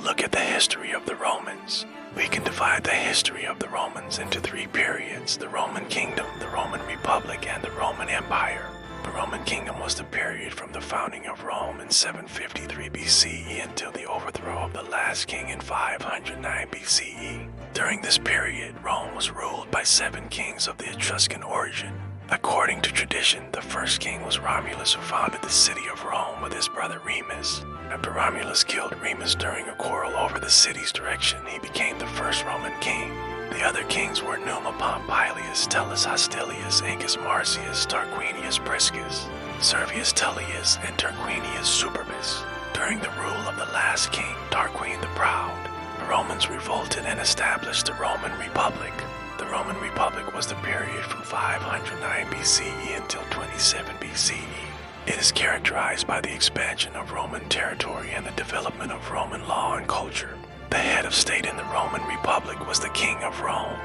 look at the history of the Romans. We can divide the history of the Romans into three periods: the Roman Kingdom, the Roman Republic, and the Roman Empire. The Roman Kingdom was the period from the founding of Rome in 753 BCE until the overthrow of the last king in 509 BCE. During this period, Rome was ruled by 7 kings of the Etruscan origin. According to tradition, the first king was Romulus, who founded the city of Rome with his brother Remus. After Romulus killed Remus during a quarrel over the city's direction, he became the first Roman king. The other kings were Numa Pompilius, Tullus Hostilius, Ancus Marcius, Tarquinius Priscus, Servius Tullius, and Tarquinius Superbus. During the rule of the last king, Tarquin the Proud, the Romans revolted and established the Roman Republic. The Roman Republic was the period from 509 BCE until 27 BCE. It is characterized by the expansion of Roman territory and the development of Roman law and culture. The head of state in the Roman Republic was the King of Rome.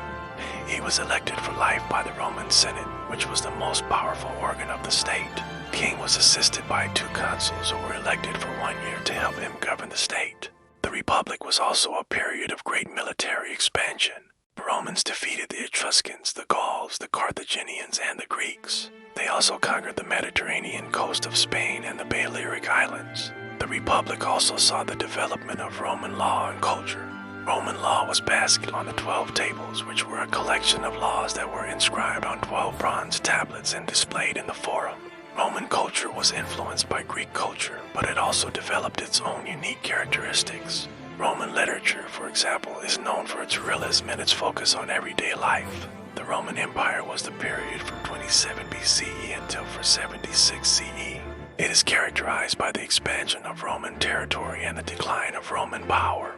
He was elected for life by the Roman Senate, which was the most powerful organ of the state. The king was assisted by 2 consuls who were elected for 1 year to help him govern the state. The Republic was also a period of great military expansion. The Romans defeated the Etruscans, the Gauls, the Carthaginians, and the Greeks. They also conquered the Mediterranean coast of Spain and the Balearic Islands. The Republic also saw the development of Roman law and culture. Roman law was based on the 12 tables, which were a collection of laws that were inscribed on 12 bronze tablets and displayed in the Forum. Roman culture was influenced by Greek culture, but it also developed its own unique characteristics. Roman literature, for example, is known for its realism and its focus on everyday life. The Roman Empire was the period from 27 BCE until 476 CE. It is characterized by the expansion of Roman territory and the decline of Roman power.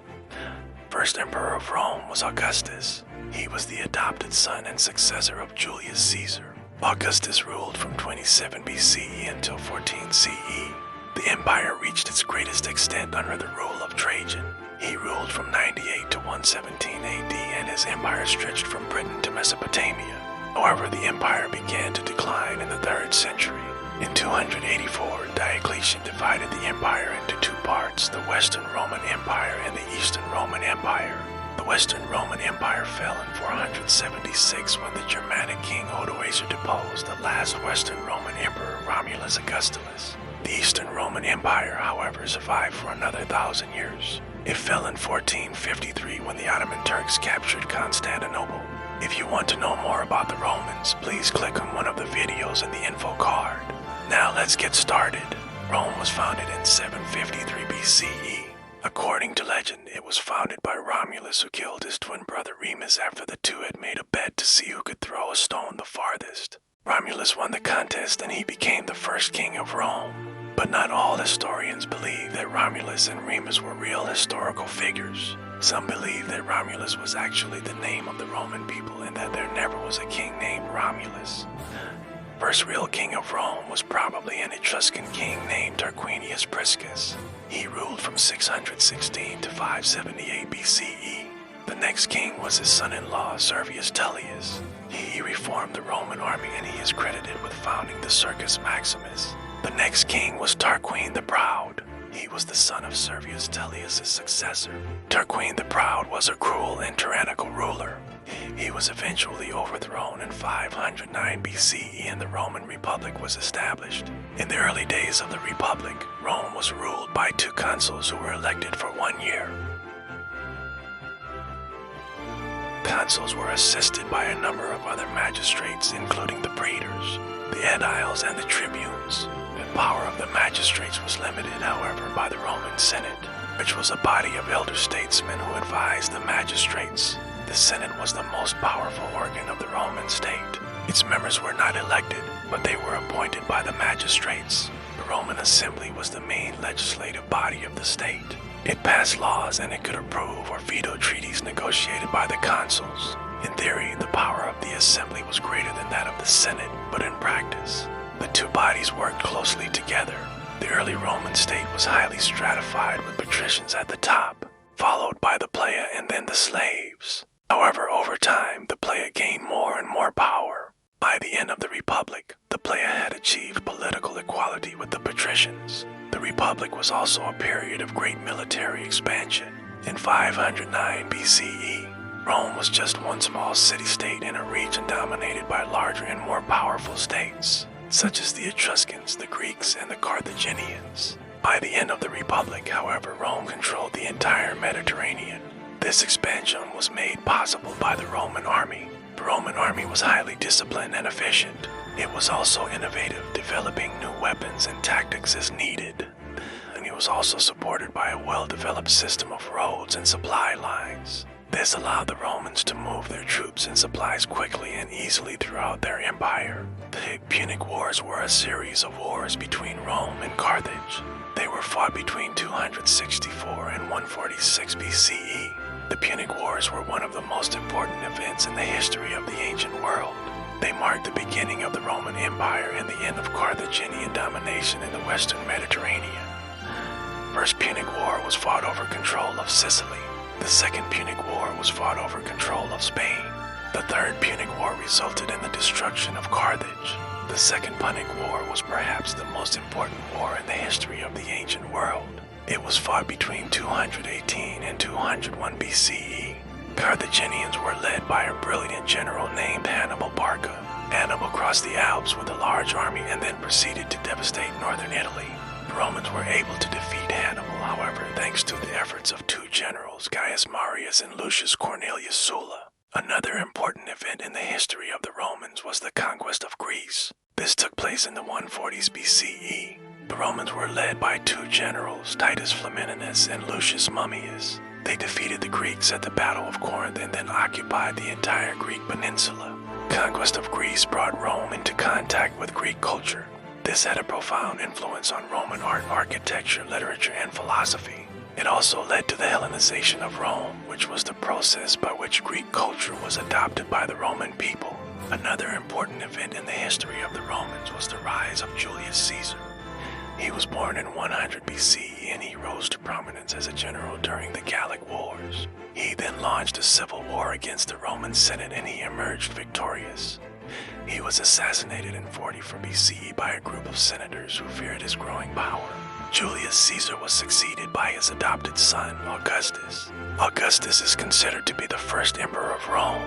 First emperor of Rome was Augustus. He was the adopted son and successor of Julius Caesar. Augustus ruled from 27 BCE until 14 CE. The empire reached its greatest extent under the rule of Trajan. He ruled from 98 to 117 AD, and his empire stretched from Britain to Mesopotamia. However, the empire began to decline in the 3rd century. In 284, Diocletian divided the empire into 2 parts, the Western Roman Empire and the Eastern Roman Empire. The Western Roman Empire fell in 476 when the Germanic king Odoacer deposed the last Western Roman emperor, Romulus Augustulus. The Eastern Roman Empire, however, survived for another 1,000 years. It fell in 1453 when the Ottoman Turks captured Constantinople. If you want to know more about the Romans, please click on one of the videos in the info card. Now let's get started. Rome was founded in 753 BCE. According to legend, it was founded by Romulus, who killed his twin brother Remus after the two had made a bet to see who could throw a stone the farthest. Romulus won the contest and he became the first king of Rome. But not all historians believe that Romulus and Remus were real historical figures. Some believe that Romulus was actually the name of the Roman people and that there never was a king named Romulus. First real king of Rome was probably an Etruscan king named Tarquinius Priscus. He ruled from 616 to 578 BCE. The next king was his son-in-law Servius Tullius. He reformed the Roman army and he is credited with founding the Circus Maximus. The next king was Tarquin the Proud. He was the son of Servius Tullius' successor. Tarquin the Proud was a cruel and tyrannical ruler. He was eventually overthrown in 509 BCE and the Roman Republic was established. In the early days of the Republic, Rome was ruled by 2 consuls who were elected for 1 year. Consuls were assisted by a number of other magistrates, including the praetors, the aediles, and the tribunes. The power of the magistrates was limited, however, by the Roman Senate, which was a body of elder statesmen who advised the magistrates. The Senate was the most powerful organ of the Roman state. Its members were not elected, but they were appointed by the magistrates. The Roman Assembly was the main legislative body of the state. It passed laws and it could approve or veto treaties negotiated by the consuls. In theory, the power of the assembly was greater than that of the Senate, but in practice, the 2 bodies worked closely together. The early Roman state was highly stratified with patricians at the top, followed by the playa and then the slaves. However, over time, the playa gained more and more power. By the end of the Republic, the playa had achieved political equality with the patricians. The Republic was also a period of great military expansion. In 509 BCE, Rome was just one small city-state in a region dominated by larger and more powerful states, such as the Etruscans, the Greeks, and the Carthaginians. By the end of the Republic, however, Rome controlled the entire Mediterranean. This expansion was made possible by the Roman army. The Roman army was highly disciplined and efficient. It was also innovative, developing new weapons and tactics as needed. And it was also supported by a well-developed system of roads and supply lines. This allowed the Romans to move their troops and supplies quickly and easily throughout their empire. The Punic Wars were a series of wars between Rome and Carthage. They were fought between 264 and 146 BCE. The Punic Wars were one of the most important events in the history of the ancient world. They marked the beginning of the Roman Empire and the end of Carthaginian domination in the western Mediterranean. First Punic War was fought over control of Sicily. The Second Punic War was fought over control of Spain. The Third Punic War resulted in the destruction of Carthage. The Second Punic War was perhaps the most important war in the history of the ancient world. It was fought between 218 and 201 BCE. Carthaginians were led by a brilliant general named Hannibal Barca. Hannibal crossed the Alps with a large army and then proceeded to devastate northern Italy. The Romans were able to defeat Hannibal, however, thanks to the efforts of two generals, Gaius Marius and Lucius Cornelius Sulla. Another important event in the history of the Romans was the conquest of Greece. This took place in the 140s BCE. The Romans were led by two generals, Titus Flamininus and Lucius Mummius. They defeated the Greeks at the Battle of Corinth and then occupied the entire Greek peninsula. Conquest of Greece brought Rome into contact with Greek culture. This had a profound influence on Roman art, architecture, literature, and philosophy. It also led to the Hellenization of Rome, which was the process by which Greek culture was adopted by the Roman people. Another important event in the history of the Romans was the rise of Julius Caesar. He was born in 100 BCE and he rose to prominence as a general during the Gallic Wars. He then launched a civil war against the Roman Senate and he emerged victorious. He was assassinated in 44 BCE by a group of senators who feared his growing power. Julius Caesar was succeeded by his adopted son, Augustus. Augustus is considered to be the first emperor of Rome.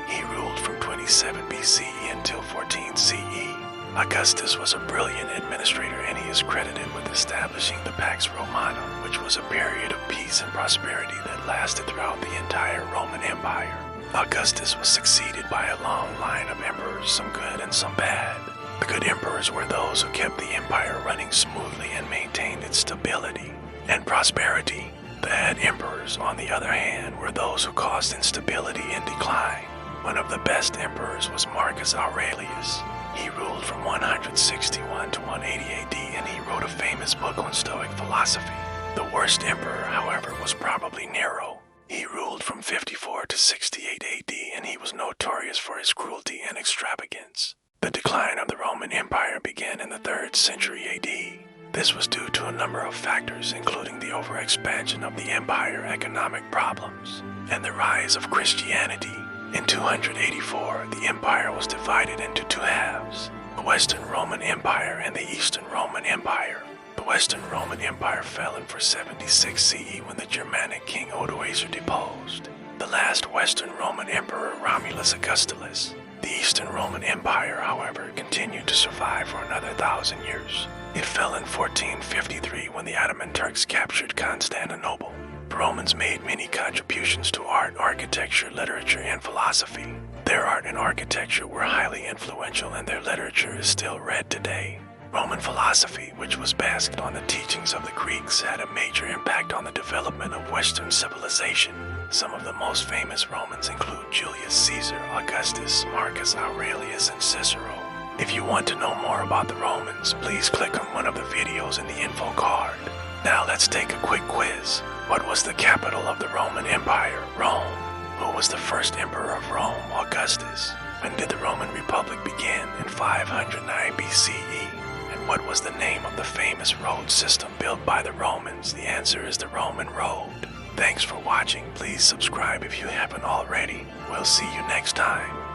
He ruled from 27 BCE until 14 CE. Augustus was a brilliant administrator and he is credited with establishing the Pax Romana, which was a period of peace and prosperity that lasted throughout the entire Roman Empire. Augustus was succeeded by a long line of emperors, some good and some bad. The good emperors were those who kept the empire running smoothly and maintained its stability and prosperity. The bad emperors, on the other hand, were those who caused instability and decline. One of the best emperors was Marcus Aurelius. He ruled from 161 to 180 AD and he wrote a famous book on Stoic philosophy. The worst emperor, however, was probably Nero. He ruled from 54 to 68 AD and he was notorious for his cruelty and extravagance. The decline of the Roman Empire began in the 3rd century AD. This was due to a number of factors, including the overexpansion of the empire, economic problems, and the rise of Christianity. In 284, the empire was divided into two halves, the Western Roman Empire and the Eastern Roman Empire. The Western Roman Empire fell in 476 CE when the Germanic king Odoacer deposed the last Western Roman emperor, Romulus Augustulus. The Eastern Roman Empire, however, continued to survive for another 1,000 years. It fell in 1453 when the Ottoman Turks captured Constantinople. The Romans made many contributions to art, architecture, literature, and philosophy. Their art and architecture were highly influential and their literature is still read today. Roman philosophy, which was based on the teachings of the Greeks, had a major impact on the development of Western civilization. Some of the most famous Romans include Julius Caesar, Augustus, Marcus Aurelius, and Cicero. If you want to know more about the Romans, please click on one of the videos in the info card. Now let's take a quick quiz. What was the capital of the Roman Empire? Rome. Who was the first emperor of Rome? Augustus. When did the Roman Republic begin? In 509 BCE. And what was the name of the famous road system built by the Romans? The answer is the Roman road. Thanks for watching. Please subscribe if you haven't already. We'll see you next time.